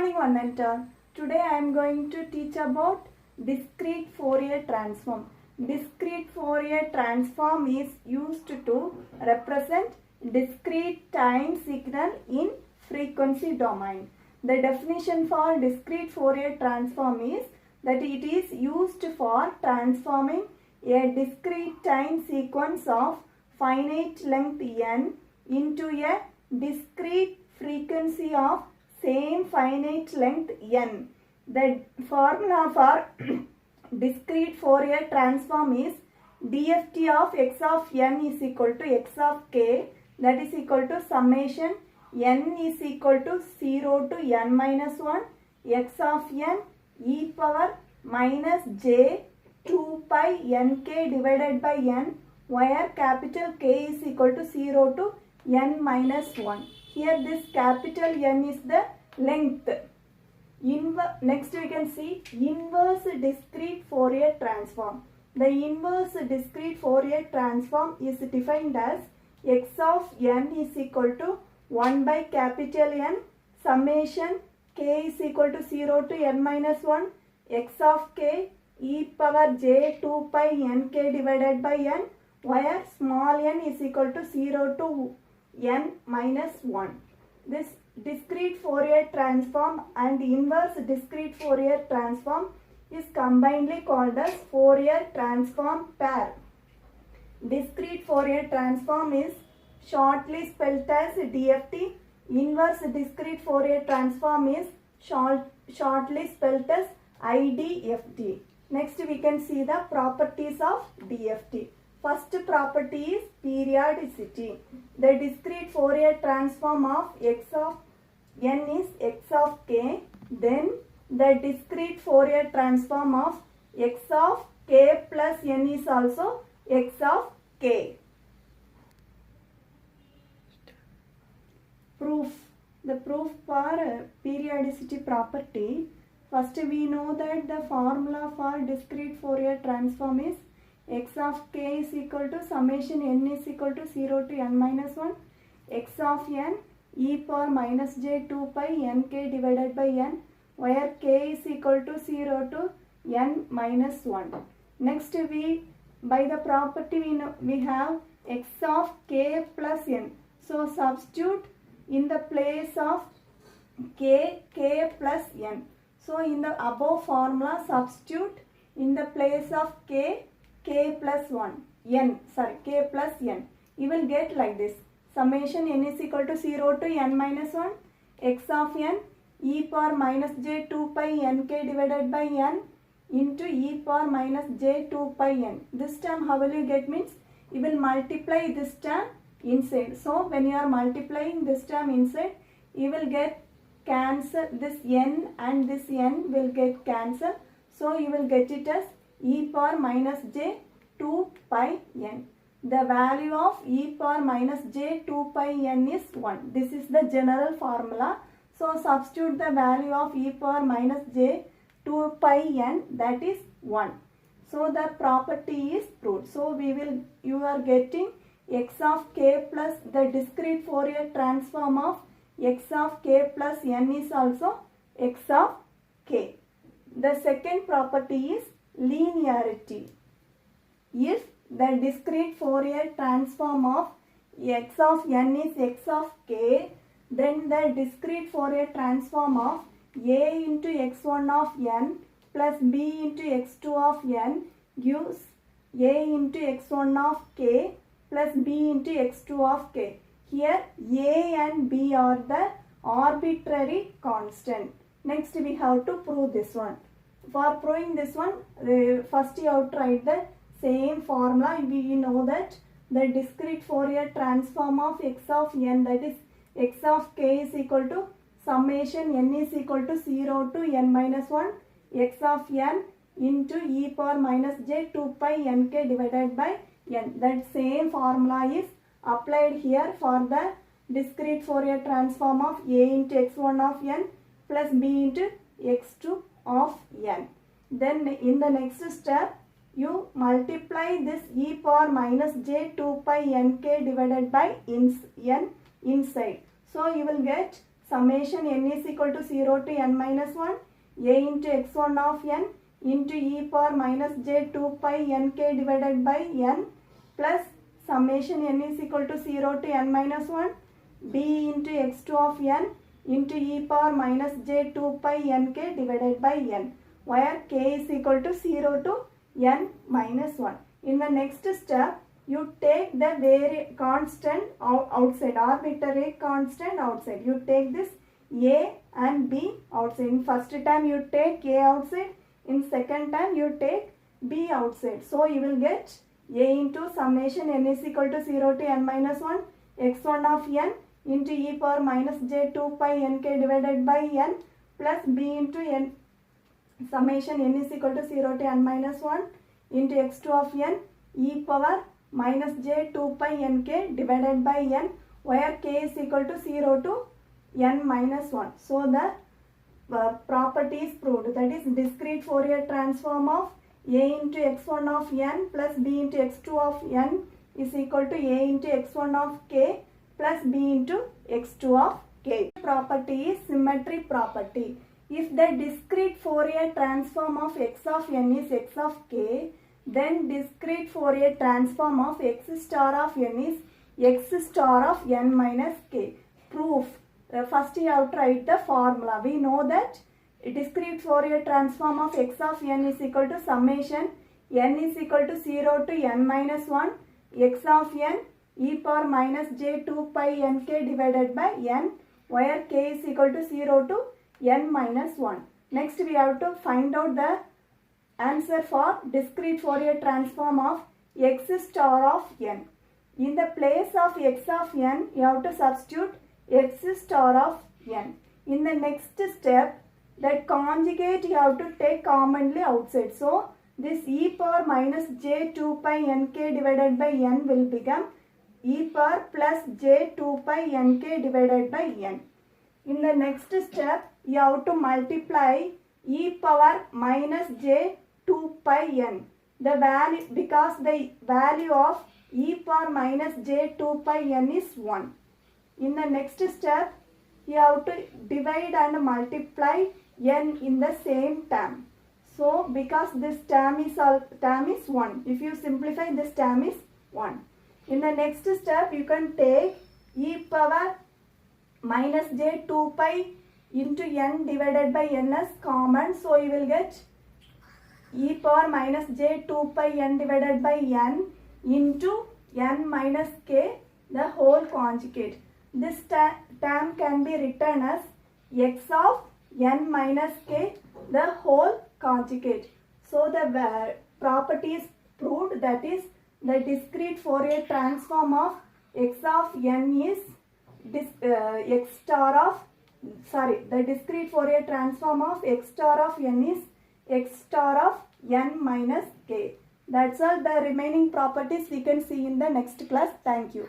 morning, one and all. Today I am going to teach about discrete Fourier transform. Discrete Fourier transform is used to represent discrete time signal in frequency domain. The definition for discrete Fourier transform is that it is used for transforming a discrete time sequence of finite length n into a discrete frequency of same finite length n. The formula for discrete Fourier transform is DFT of x of n is equal to x of k, that is equal to summation n is equal to 0 to n minus 1 x of n e power minus j 2 pi nk divided by n, where capital K is equal to 0 to n minus 1. Here this capital N is the length. Next we can see inverse discrete Fourier transform. The inverse discrete Fourier transform is defined as x of n is equal to 1 by capital N summation k is equal to 0 to n minus 1 x of k e power j 2 pi nk divided by n, where small n is equal to 0 to n minus 1. This discrete Fourier transform and inverse discrete Fourier transform is combinedly called as Fourier transform pair. Discrete Fourier transform is shortly spelled as DFT. Inverse discrete Fourier transform is shortly spelled as IDFT. Next we can see the properties of DFT. First property is periodicity. The discrete Fourier transform of x of n is x of k. Then the discrete Fourier transform of x of k plus n is also x of k. Proof. The proof for periodicity property. First we know that the formula for discrete Fourier transform is x of k is equal to summation n is equal to 0 to n minus 1 x of n e power minus j 2 pi nk divided by n, where k is equal to 0 to n minus 1. Next by the property we have x of k plus n. So substitute in the place of k plus n. So in the above formula substitute in the place of k plus 1 n, k plus n. You will get like this: summation n is equal to 0 to n minus 1 x of n e power minus j 2 pi nk divided by n into e power minus j 2 pi n. This term how will you get means you will multiply this term inside. So when you are multiplying this term inside, you will get cancel this n and this n will get cancelled. So you will get it as e power minus j 2 pi n. The value of e power minus j 2 pi n is 1. This is the general formula. So substitute the value of e power minus j 2 pi n, that is 1. So the property is proved. So you are getting x of k plus the discrete Fourier transform of x of k plus n is also x of k. The second property is linearity. If the discrete Fourier transform of x of n is x of k, then the discrete Fourier transform of a into x1 of n plus b into x2 of n gives a into x1 of k plus b into x2 of k. Here a and b are the arbitrary constant. Next we have to prove this one. For proving this one, first you have to write the same formula. We know that the discrete Fourier transform of x of n, that is x of k is equal to summation n is equal to 0 to n minus 1 x of n into e power minus j 2 pi nk divided by n. That same formula is applied here for the discrete Fourier transform of a into x1 of n plus b into x2 of n. Then in the next step you multiply this e power minus j 2 pi nk divided by n inside. So you will get summation n is equal to 0 to n minus 1 a into x1 of n into e power minus j 2 pi nk divided by n plus summation n is equal to 0 to n minus 1 b into x2 of n into e power minus j 2 pi nk divided by n, where k is equal to 0 to n minus 1. In the next step, you take the constant outside, arbitrary constant outside. You take this a and b outside. In first time you take a outside, in second time you take b outside. So you will get a into summation n is equal to 0 to n minus 1 x1 of n into e power minus j 2 pi nk divided by n plus b into n summation n is equal to 0 to n minus 1 into x2 of n e power minus j 2 pi nk divided by n, where k is equal to 0 to n minus 1. So the property is proved, that is discrete Fourier transform of a into x1 of n plus b into x2 of n is equal to a into x1 of k plus b into x2 of k. Property is symmetry property. If the discrete Fourier transform of x of n is x of k, then discrete Fourier transform of x star of n is x star of n minus k. Proof. First you have to write the formula. We know that discrete Fourier transform of x of n is equal to summation n is equal to 0 to n minus 1 x of n e power minus j 2 pi nk divided by n, where k is equal to 0 to n minus 1. Next we have to find out the answer for discrete Fourier transform of x star of n. In the place of x of n, you have to substitute x star of n. In the next step, that conjugate you have to take commonly outside. So this e power minus j 2 pi nk divided by n will become e power plus j 2 pi nk divided by n. In the next step, you have to multiply e power minus j 2 pi n. The value, because the value of e power minus j 2 pi n is 1. In the next step, you have to divide and multiply n in the same term. So because this term is 1. If you simplify, this term is 1. In the next step, you can take e power minus j 2 pi into n divided by n as common. So you will get e power minus j 2 pi n divided by n into n minus k, the whole conjugate. This term can be written as x of n minus k, the whole conjugate. So the property is proved, that is the discrete Fourier transform of x of n is the discrete Fourier transform of x star of n is x star of n minus k. That's all. The remaining properties we can see in the next class. Thank you.